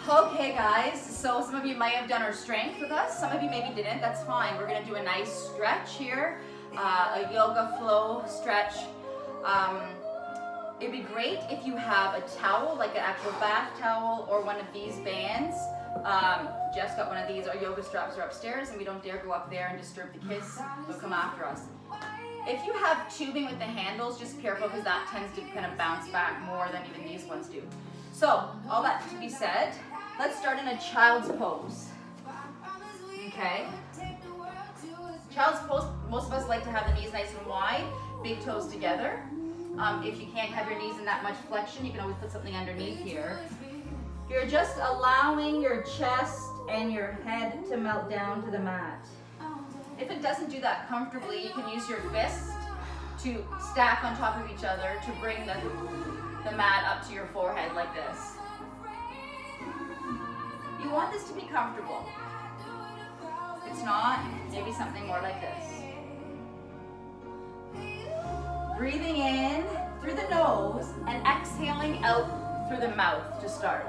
Okay guys, so some of you might have done our strength with us, some of you maybe didn't, that's fine. We're gonna do a nice stretch here, a yoga flow stretch. It'd be great if you have a towel, like an actual bath towel or one of these bands. Jeff's got one of these. Our yoga straps are upstairs and we don't dare go up there and disturb the kids. They'll come after us. If you have tubing with the handles, just careful because that tends to kind of bounce back more than even these ones do. So, all that to be said, let's start in a child's pose. Okay? Child's pose, most of us like to have the knees nice and wide, big toes together. If you can't have your knees in that much flexion, you can always put something underneath here. You're just allowing your chest and your head to melt down to the mat. If it doesn't do that comfortably, you can use your fists to stack on top of each other to bring the mat up to your forehead like this. You want this to be comfortable. If it's not, maybe something more like this. Breathing in through the nose and exhaling out through the mouth to start.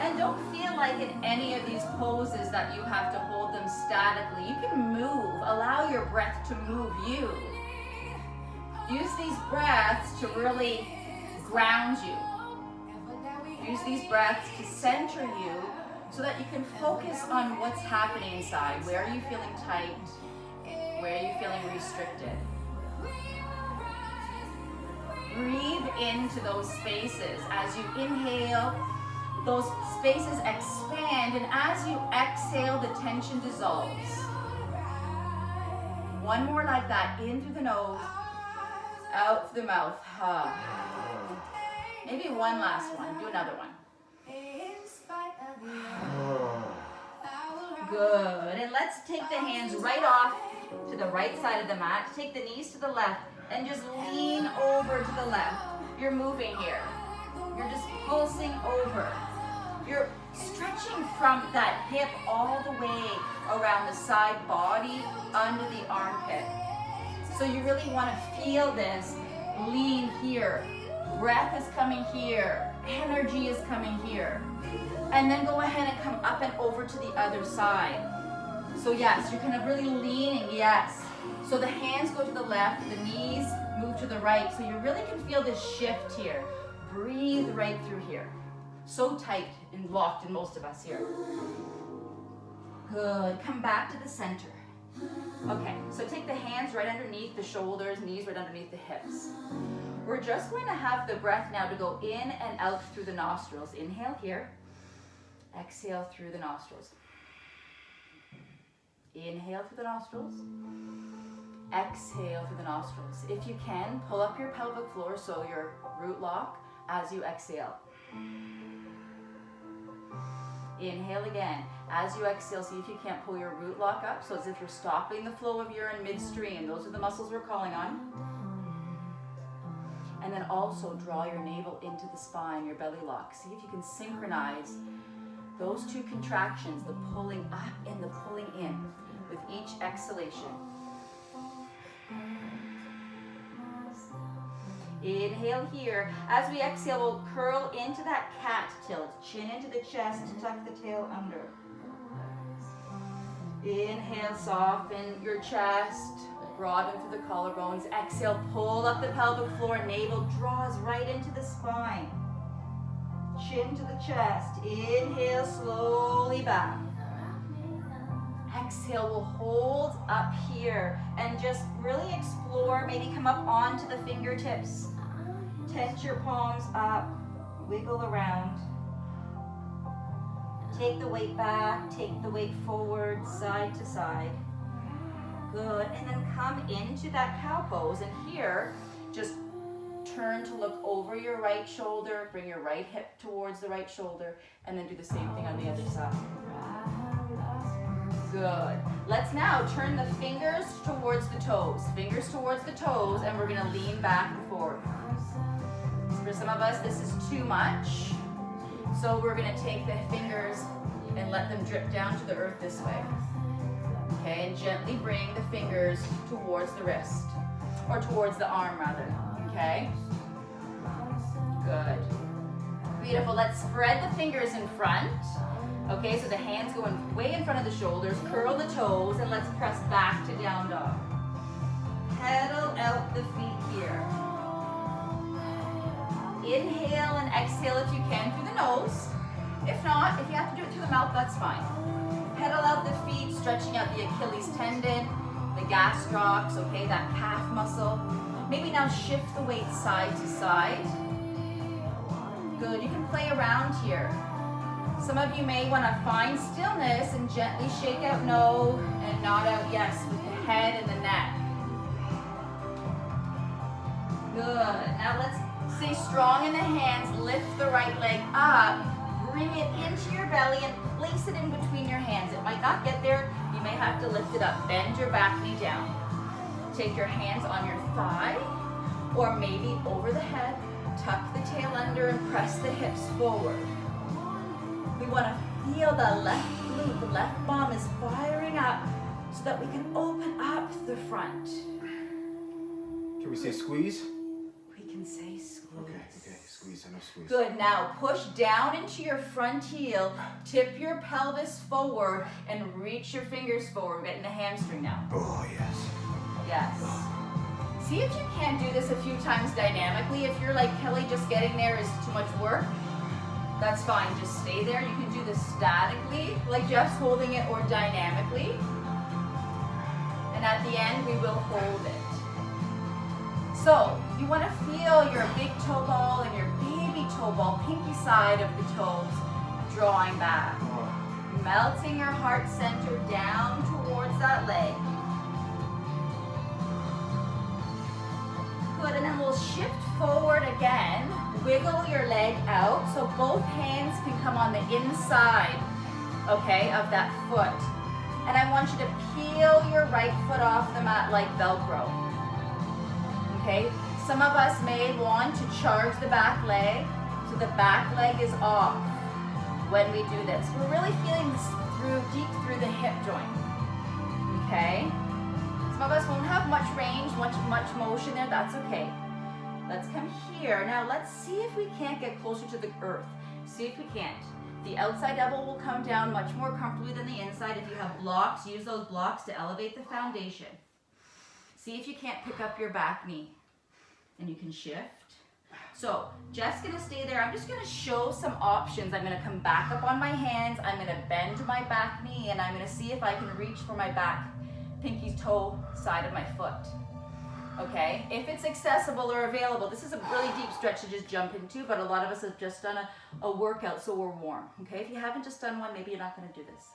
And don't feel like in any of these poses that you have to hold them statically. You can move, allow your breath to move you. Use these breaths to really ground you. Use these breaths to center you so that you can focus on what's happening inside. Where are you feeling tight? Where are you feeling restricted? Breathe into those spaces. As you inhale, those spaces expand, and as you exhale, the tension dissolves. One more like that, in through the nose, out through the mouth. Maybe one last one. Do another one. Good. And let's take the hands right off to the right side of the mat. Take the knees to the left and just lean over to the left. You're moving here. You're just pulsing over. You're stretching from that hip all the way around the side body, under the armpit. So you really want to feel this. Lean here. Breath is coming here. Energy is coming here. And then go ahead and come up and over to the other side. So yes, you're kind of really leaning, yes. So the hands go to the left, the knees move to the right. So you really can feel this shift here. Breathe right through here. So tight and locked in most of us here. Good. Come back to the center. Okay, so take the hands right underneath the shoulders, knees right underneath the hips. We're just going to have the breath now to go in and out through the nostrils. Inhale here. Exhale through the nostrils. Inhale through the nostrils. Exhale through the nostrils. If you can, pull up your pelvic floor so your root lock as you exhale. Inhale again. As you exhale, see if you can't pull your root lock up, so as if you're stopping the flow of urine midstream. Those are the muscles we're calling on. And then also draw your navel into the spine, your belly lock. See if you can synchronize those two contractions, the pulling up and the pulling in, with each exhalation. Inhale here. As we exhale, we'll curl into that cat tilt. Chin into the chest, tuck the tail under. Inhale, soften your chest, broaden through the collarbones. Exhale, pull up the pelvic floor. Navel draws right into the spine. Chin to the chest. Inhale, slowly back. Exhale, we'll hold up here and just really explore. Maybe come up onto the fingertips. Tense your palms up. Wiggle around. Take the weight back. Take the weight forward, side to side. Good. And then come into that cow pose. And here, just turn to look over your right shoulder. Bring your right hip towards the right shoulder. And then do the same thing on the other side. Good. Let's now turn the fingers towards the toes. Fingers towards the toes, and we're going to lean back and forward. For some of us, this is too much. So we're going to take the fingers and let them drip down to the earth this way. Okay, and gently bring the fingers towards the wrist, or towards the arm rather. Okay? beautiful. Let's spread the fingers in front. Okay, so the hands go way in front of the shoulders. Curl the toes, and let's press back to down dog. Pedal out the feet here. Inhale and exhale if you can through the nose. If not, if you have to do it through the mouth, that's fine. Pedal out the feet, stretching out the Achilles tendon, the gastrocs, okay, that calf muscle. Maybe now shift the weight side to side. Good, you can play around here. Some of you may want to find stillness and gently shake out no and nod out yes with the head and the neck. Good, now let's stay strong in the hands, lift the right leg up, bring it into your belly and place it in between your hands. It might not get there, you may have to lift it up. Bend your back knee down. Take your hands on your thigh or maybe over the head. Tuck the tail under and press the hips forward. We want to feel the left glute, the left palm is firing up so that we can open up the front. Can we say squeeze? We can say squeeze. Okay, squeeze, I know squeeze. Good, now push down into your front heel, tip your pelvis forward, and reach your fingers forward. We're getting the hamstring now. Oh, yes. Yes. See if you can do this a few times dynamically. If you're like Kelly, just getting there is too much work, that's fine. Just stay there. You can do this statically, like Jeff's holding it, or dynamically. And at the end, we will hold it. So you want to feel your big toe ball and your baby toe ball, pinky side of the toes, drawing back. Melting your heart center down towards that leg. Good, and then we'll shift forward again. Wiggle your leg out so both hands can come on the inside, okay, of that foot. And I want you to peel your right foot off the mat like Velcro. Okay, some of us may want to charge the back leg, so the back leg is off when we do this. We're really feeling this deep through the hip joint, okay? Some of us won't have much range, much motion there, that's okay. Let's come here. Now let's see if we can't get closer to the earth. See if we can't. The outside elbow will come down much more comfortably than the inside. If you have blocks, use those blocks to elevate the foundation. See if you can't pick up your back knee, and you can shift. So Jeff's gonna stay there. I'm just gonna show some options. I'm gonna come back up on my hands. I'm gonna bend my back knee, and I'm gonna see if I can reach for my back pinky toe side of my foot. Okay, if it's accessible or available, this is a really deep stretch to just jump into, but a lot of us have just done a workout, so we're warm. Okay, if you haven't just done one, maybe you're not gonna do this.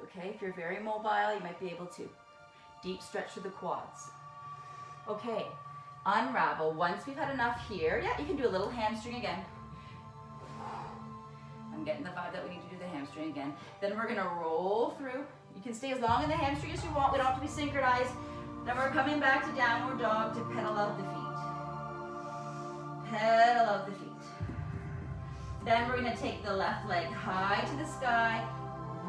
Okay, if you're very mobile, you might be able to. Deep stretch through the quads. Okay, unravel. Once we've had enough here, yeah, you can do a little hamstring again. I'm getting the vibe that we need to do the hamstring again. Then we're gonna roll through. You can stay as long in the hamstring as you want. We don't have to be synchronized. Then we're coming back to downward dog to pedal out the feet. Pedal out the feet. Then we're gonna take the left leg high to the sky.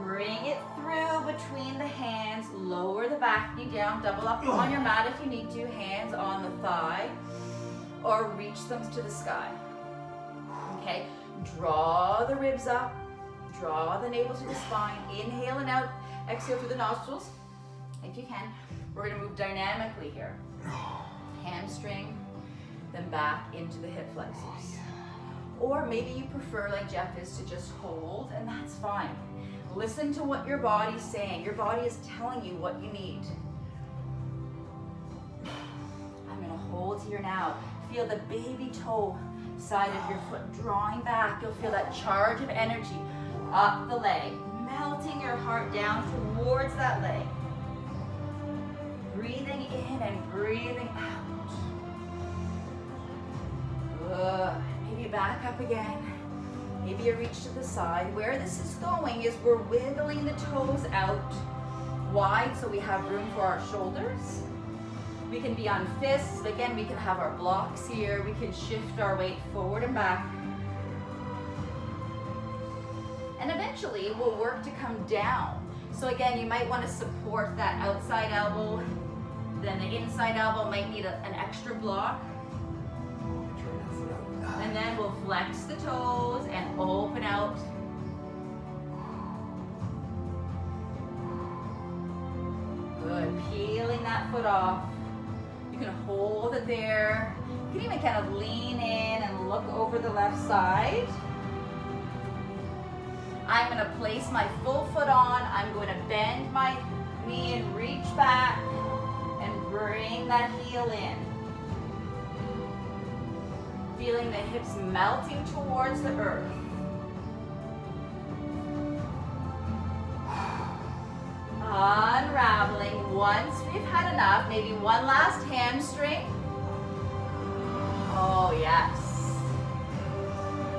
Bring it through between the hands, lower the back knee down, double up on your mat if you need to, hands on the thigh, or reach them to the sky. Okay, draw the ribs up, draw the navel to the spine, inhale and out, exhale through the nostrils, if you can. We're gonna move dynamically here. Hamstring, then back into the hip flexors. Or maybe you prefer, like Jeff is, to just hold, and that's fine. Listen to what your body's saying. Your body is telling you what you need. I'm gonna hold here now. Feel the baby toe side of your foot drawing back. You'll feel that charge of energy up the leg, melting your heart down towards that leg. Breathing in and breathing out. Good. Maybe back up again. Maybe you reach to the side. Where this is going is we're wiggling the toes out wide so we have room for our shoulders. We can be on fists. Again, we can have our blocks here. We can shift our weight forward and back. And eventually we'll work to come down. So again, you might want to support that outside elbow. Then the inside elbow might need an extra block. And then we'll Flex the toes and open out. Good, peeling that foot off. You can hold it there. You can even kind of lean in and look over the left side. I'm going to place my full foot on. I'm going to bend my knee and reach back and bring that heel in. Feeling the hips melting towards the earth. Unraveling. Once we've had enough, maybe one last hamstring. Oh, yes.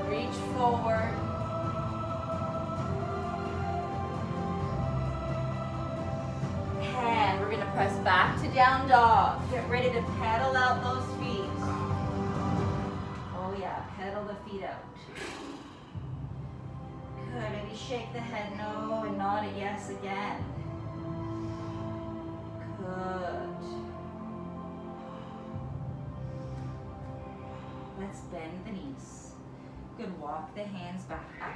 Reach forward. And we're going to press back to down dog. Get ready to pedal out those feet. Oh, yeah. Pedal the feet out. Good. Maybe shake the head no and nod a yes again. Good. Let's bend the knees. Good, walk the hands back up.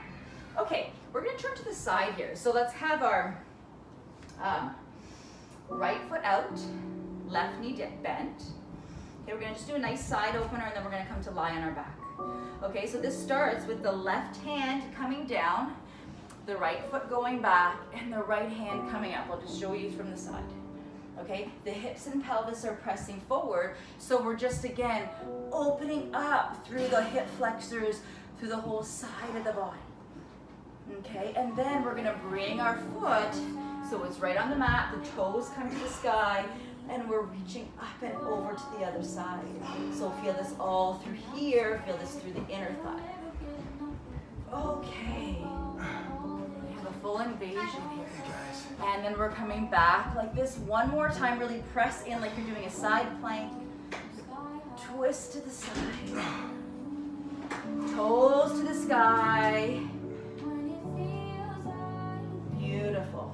Okay, we're gonna turn to the side here. So let's have our right foot out, left knee bent. Okay, we're gonna just do a nice side opener and then we're gonna come to lie on our back. Okay, so this starts with the left hand coming down, the right foot going back, and the right hand coming up. I'll just show you from the side. Okay, the hips and pelvis are pressing forward, so we're just again opening up through the hip flexors, through the whole side of the body. Okay, and then we're gonna bring our foot so it's right on the mat, the toes come to the sky, and we're reaching up and over to the other side. So feel this all through here, feel this through the inner thigh. Okay, we have a full invasion here. And then we're coming back like this one more time. Really press in like you're doing a side plank. Twist to the side. Toes to the sky. Beautiful.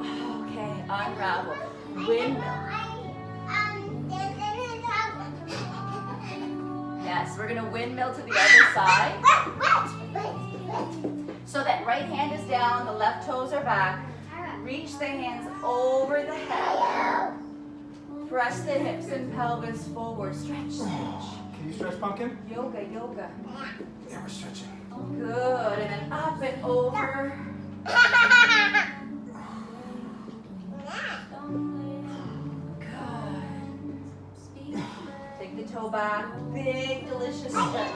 Okay, unravel. Windmill. Yes, we're gonna windmill to the other side. So that right hand is down, the left toes are back. Reach the hands over the head. Press the hips and pelvis forward. Stretch, stretch. Can you stretch, pumpkin? Yoga, yoga. Yeah, we're stretching. Good, and then up and over. Good. Take the toe back. Big, delicious stretch.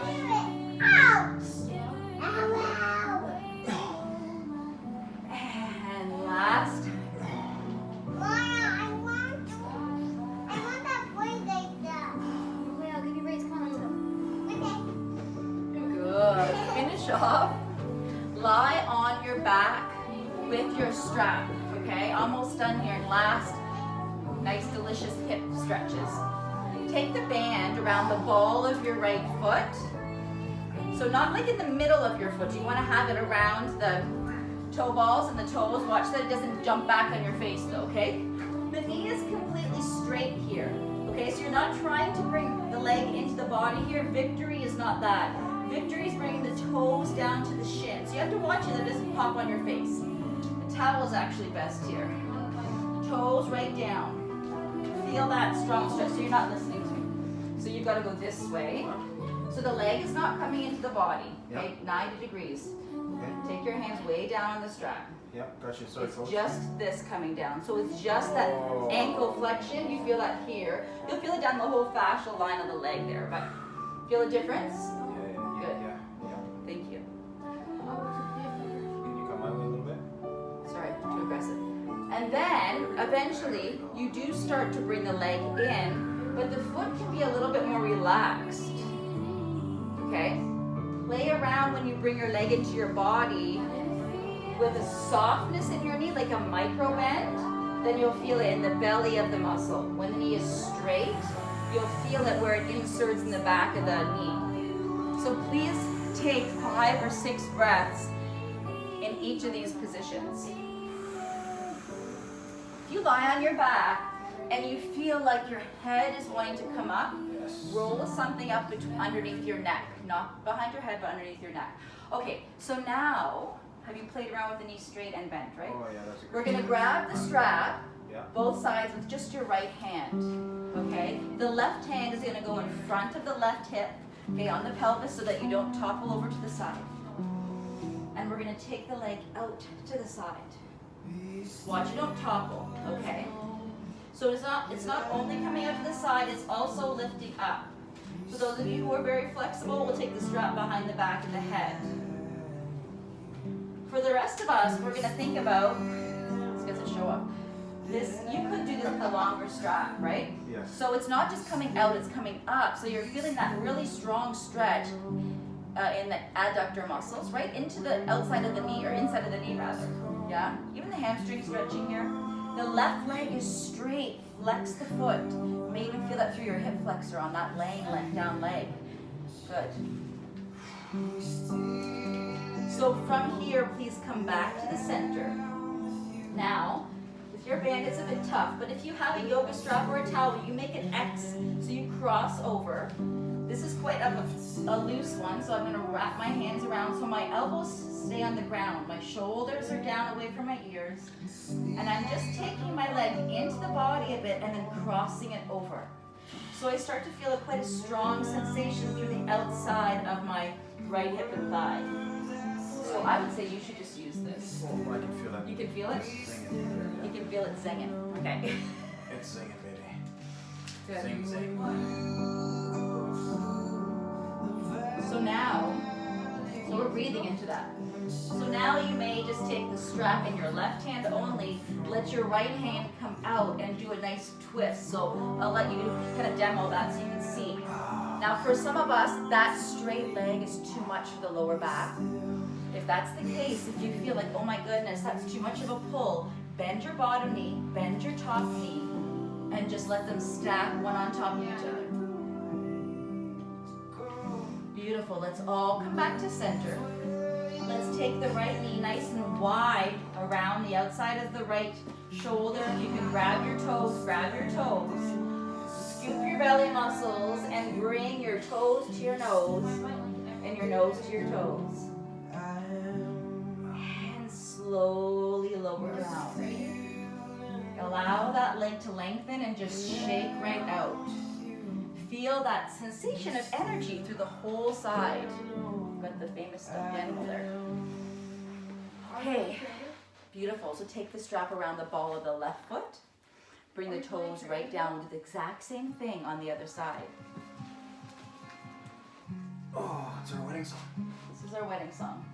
And last. I want that braid like that. Wait, I'll give you braids. Come on, let's go. Good. Finish off. Lie on your back with your strap. Okay, almost done here. And last, nice delicious hip stretches. Take the band around the ball of your right foot. So not like in the middle of your foot. You want to have it around the toe balls and the toes. Watch that it doesn't jump back on your face though, okay? The knee is completely straight here. Okay, so you're not trying to bring the leg into the body here. Victory is not that. Victory is bringing the toes down to the shins. So you have to watch it that it doesn't pop on your face. The towel is actually best here. Toes right down. Feel that strong stretch so you're not listening to me. So you've got to go this way. So the leg is not coming into the body, okay? Yep. 90 degrees. Okay. Take your hands way down on the strap. Yep, gotcha. Sorry, it's folks. just this coming down. So it's just that ankle flexion. You feel that here. You'll feel it down the whole fascial line of the leg there. But feel a difference? Yeah. Good. Yeah. Thank you. Can you come my way a little bit? Sorry, too aggressive. And then eventually you do start to bring the leg in, but the foot can be a little bit more relaxed. Okay? Play around when you bring your leg into your body with a softness in your knee, like a micro bend. Then you'll feel it in the belly of the muscle. When the knee is straight, you'll feel it where it inserts in the back of the knee. So please take 5 or 6 breaths in each of these positions. If you lie on your back and you feel like your head is wanting to come up, Yes. Roll something up underneath your neck, not behind your head, but underneath your neck. Okay, so now, have you played around with the knee straight and bent, right? Oh yeah, that's a good. We're gonna grab the strap, Yeah. both sides with just your right hand, okay? The left hand is gonna go in front of the left hip, okay, on the pelvis so that you don't topple over to the side. And we're gonna take the leg out to the side. Watch you don't topple, okay? So it's not only coming out to the side, it's also lifting up. For those of you who are very flexible, we'll take the strap behind the back and the head. For the rest of us, we're gonna think about, let's get to show up. This, you could do this with a longer strap, right? Yes. So it's not just coming out, it's coming up. So you're feeling that really strong stretch in the adductor muscles, right into the outside of the knee, or inside of the knee rather. Yeah? Even the hamstring stretching here. The left leg is straight. Flex the foot. You may even feel that through your hip flexor on that laying down leg. Good. So from here, please come back to the center. Now, with your band, it's a bit tough, but if you have a yoga strap or a towel, you make an X so you cross over. This is quite a loose one, so I'm going to wrap my hands around so my elbows stay on the ground. My shoulders are down away from my ears. And I'm just taking my leg into the body a bit and then crossing it over. So I start to feel quite a strong sensation through the outside of my right hip and thigh. So I would say you should just use this. Oh, I can feel that. You can feel it? Zinging. You can feel it zinging. Okay. It's zinging, baby. Good. Zing, zing. So now, we're breathing into that. So now you may just take the strap in your left hand only, let your right hand come out and do a nice twist. So I'll let you kind of demo that so you can see. Now for some of us, that straight leg is too much for the lower back. If that's the case, if you feel like, oh my goodness, that's too much of a pull, bend your bottom knee, bend your top knee, and just let them stack one on top of each other. Beautiful. Let's all come back to center. Let's take the right knee nice and wide around the outside of the right shoulder. You can grab your toes, Scoop your belly muscles and bring your toes to your nose and your nose to your toes. And slowly lower down. Allow that leg to lengthen and just shake right out. Feel that sensation of energy through the whole side. Got the famous stuffed animal there. Okay, beautiful. So take the strap around the ball of the left foot. Bring the toes right down. Do the exact same thing on the other side. Oh, it's our wedding song. This is our wedding song.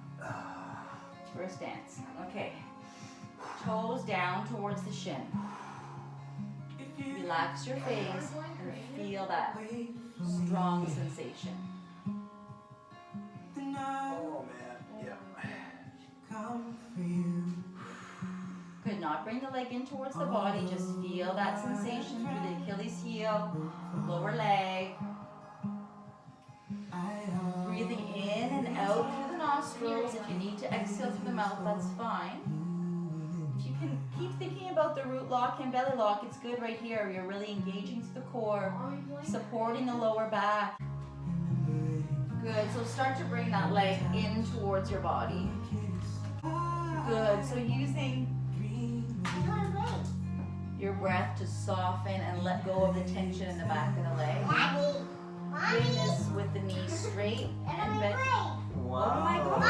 First dance. Okay. Toes down towards the shin. Relax your face and feel that strong sensation. Oh man, yeah. Good. Not bring the leg in towards the body. Just feel that sensation through the Achilles heel, lower leg. Breathing in and out through the nostrils. If you need to exhale through the mouth, that's fine. If you can keep thinking about the root lock and belly lock, it's good right here. You're really engaging to the core, supporting the lower back. Good. So start to bring that leg in towards your body. Good. So using your breath to soften and let go of the tension in the back of the leg. Bring this with the knee straight and bent. Wow. Oh my gosh.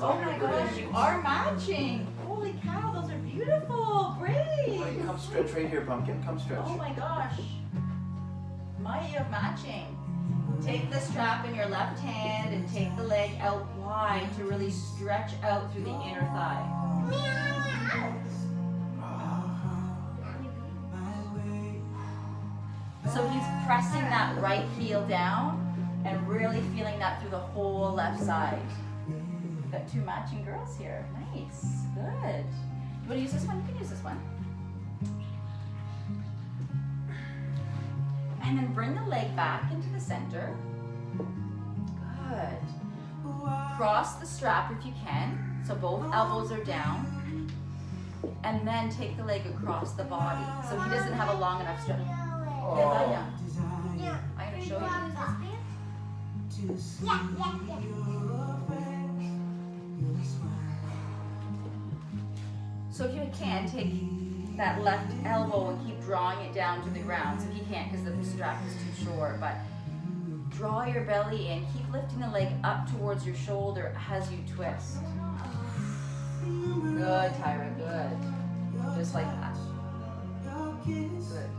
Oh my gosh, you are matching. Holy cow, those are beautiful. Great. Come stretch right here, pumpkin. Come stretch. Oh my gosh. Mighty of matching. Take the strap in your left hand and take the leg out wide to really stretch out through the inner thigh. So he's pressing that right heel down and really feeling that through the whole left side. Got two matching girls here. Nice. Good. You want to use this one? You can use this one. And then bring the leg back into the center. Good. Cross the strap if you can. So both elbows are down. And then take the leg across the body. So he doesn't have a long enough stretch. Oh. Tanya, Yeah. I'm going to show you. Yeah, yeah, yeah. So if you can, take that left elbow and keep drawing it down to the ground. So he can't because the strap is too short, but draw your belly in. Keep lifting the leg up towards your shoulder as you twist. Good, Tyra, good. Just like that. Good.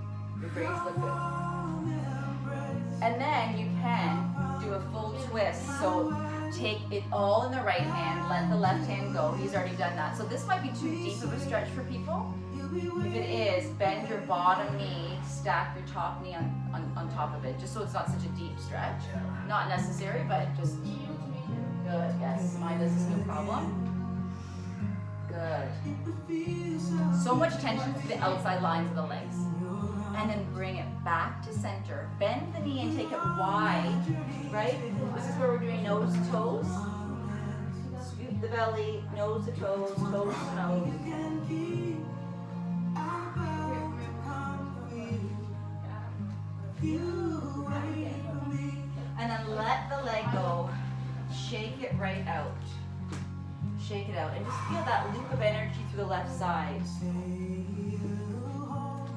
Your braids look good. And then you can do a full twist. So take it all in the right hand, let the left hand go. He's already done that. So this might be too deep of a stretch for people. If it is, bend your bottom knee, stack your top knee on top of it, just so it's not such a deep stretch. Not necessary, but just good. Yes, mine does this no problem. Good. So much tension to the outside lines of the legs. And then bring it back to center. Bend the knee and take it wide, right? This is where we're doing nose to toes. Scoop the belly, nose to toes, toes to nose. And then let the leg go. Shake it right out. Shake it out. And just feel that loop of energy through the left side.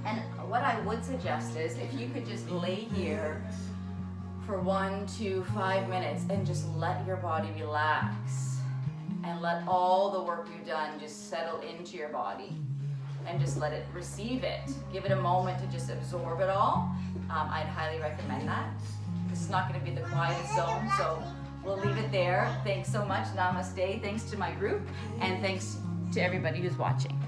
And what I would suggest is if you could just lay here for 1 to 5 minutes and just let your body relax and let all the work we've done just settle into your body and just let it receive it. Give it a moment to just absorb it all. I'd highly recommend that. This is not going to be the quietest zone, so we'll leave it there. Thanks so much. Namaste. Thanks to my group, and thanks to everybody who's watching.